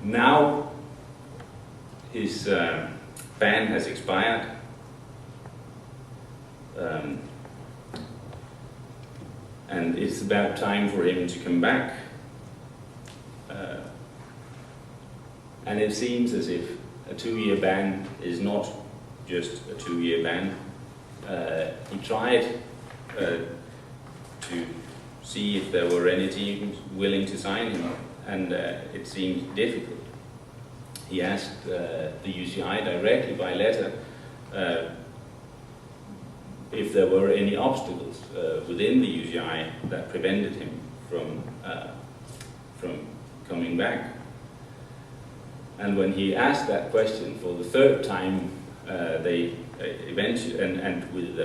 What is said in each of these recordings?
Now his ban has expired. And it's about time for him to come back. And it seems as if a 2-year ban is not just a 2-year ban. He tried to see if there were any teams willing to sign him, and it seemed difficult. He asked the UCI directly by letter if there were any obstacles within the UCI that prevented him from coming back. And when he asked that question for the 3rd time, they eventually, and with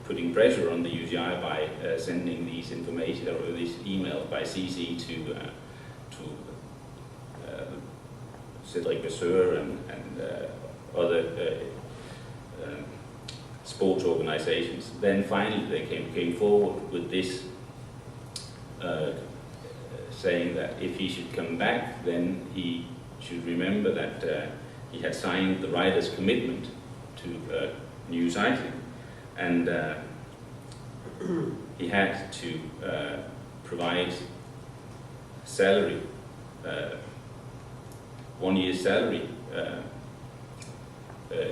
putting pressure on the UCI by sending these information or this email by CC to Cedric Vasseur and other sports organizations, then finally they came forward with this, saying that if he should come back, then he should remember that he had signed the riders' commitment to new cycling, and he had to provide salary, 1 year's salary,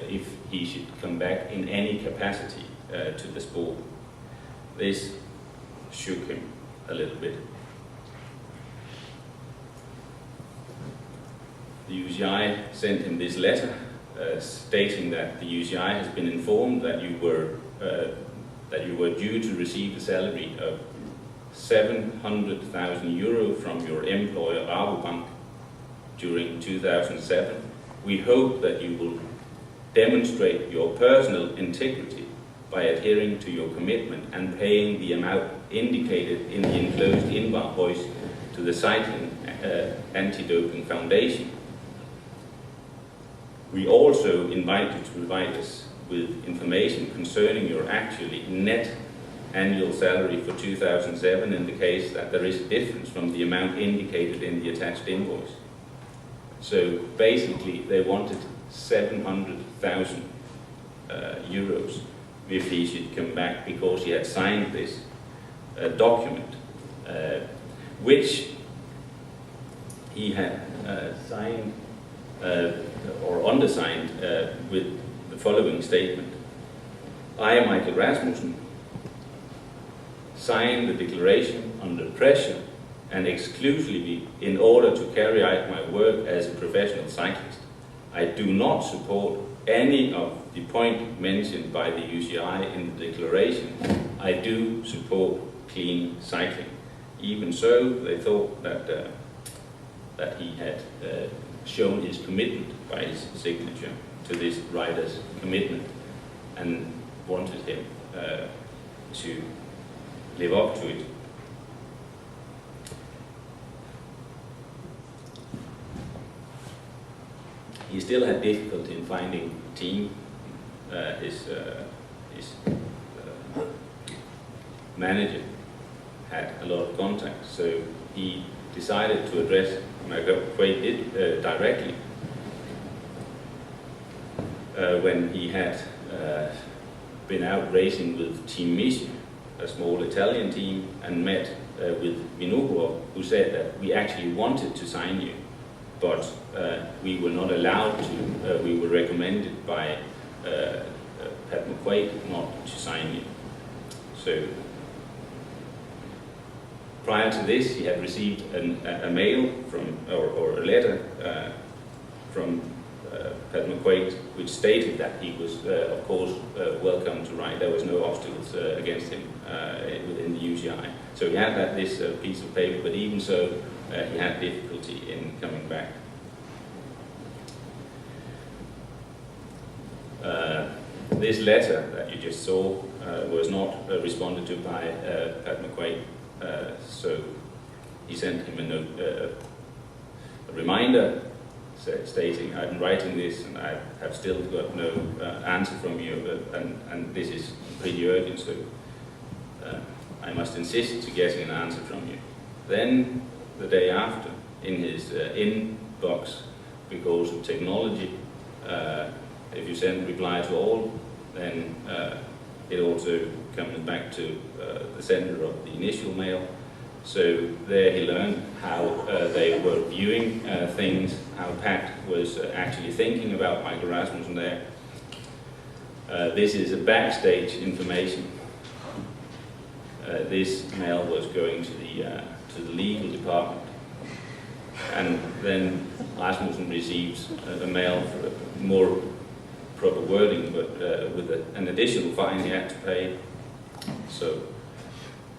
if he should come back in any capacity to the sport. This shook him a little bit. The UCI sent him this letter stating that the UCI has been informed that you were due to receive a salary of 700,000 euro from your employer Rabobank during 2007. We hope that you will demonstrate your personal integrity by adhering to your commitment and paying the amount indicated in the enclosed invoice to the Cycling Anti-Doping Foundation. We also invite you to provide us with information concerning your actually net annual salary for 2007 in the case that there is a difference from the amount indicated in the attached invoice. So basically they wanted 700,000 euros if he should come back, because he had signed this document, which he had signed or undersigned with the following statement: I, Michael Rasmussen, sign the declaration under pressure and exclusively in order to carry out my work as a professional cyclist. I do not support any of the point mentioned by the UCI in the declaration. I do support clean cycling. Even so, they thought that he had shown his commitment by his signature to this rider's commitment and wanted him to live up to it. He still had difficulty in finding a team. His manager had a lot of contacts, so he decided to address McQuaid directly when he had been out racing with Team Michi, a small Italian team, and met with Minugo, who said that we actually wanted to sign you, but we were not allowed to. We were recommended by Pat McQuaid not to sign you. So prior to this, he had received a mail from, or a letter from Pat McQuaid, which stated that he was, of course, welcome to ride. There was no obstacles against him within the UCI. So he had this piece of paper, but even so, he had difficulty in coming back. This letter that you just saw was not responded to by Pat McQuaid, so he sent him a note, a reminder stating, I'm writing this and I have still got no answer from you, and this is pretty urgent, so I must insist to getting an answer from you. Then, the day after, in his inbox box because of technology. If you send reply to all, then it also comes back to the sender of the initial mail. So there he learned how they were viewing things, how Pat was actually thinking about Michael Rasmussen there. This is a backstage information. This mail was going to the legal department, and then Rasmussen receives a mail for more proper wording, but with an additional fine he had to pay. So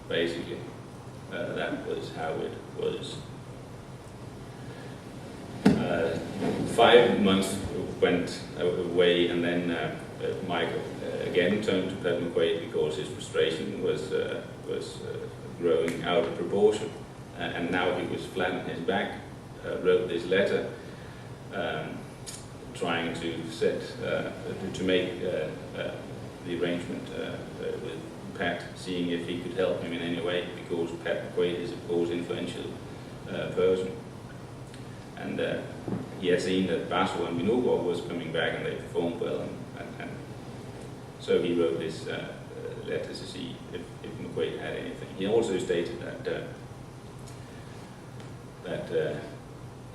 basically, that was how it was. 5 months went away, and then Michael again turned to Pat McQuaid because his frustration was growing out of proportion, and now he was flat on his back. Wrote this letter trying to make the arrangement with Pat, seeing if he could help him in any way, because Pat McQuaid is of course influential person, and he had seen that Basel and Minogor was coming back and they performed well, and so he wrote this letter to see if McQuaid had anything. He also stated that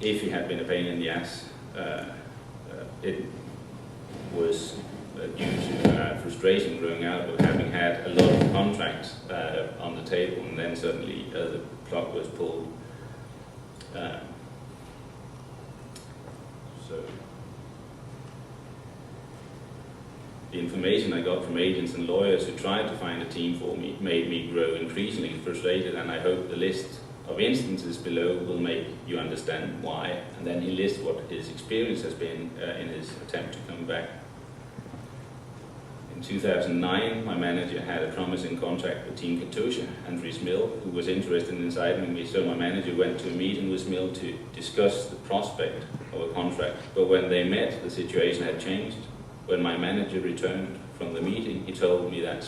if he had been a pain in the ass, it was due to frustration growing out of having had a lot of contracts on the table, and then suddenly the plug was pulled. So the information I got from agents and lawyers who tried to find a team for me made me grow increasingly frustrated, and I hope the list of instances below will make you understand why. And then he lists what his experience has been in his attempt to come back. In 2009, my manager had a promising contract with Team Katusha and Rhys Mill, who was interested in signing me, so my manager went to a meeting with Mill to discuss the prospect of a contract. But when they met, the situation had changed. When my manager returned from the meeting, he told me that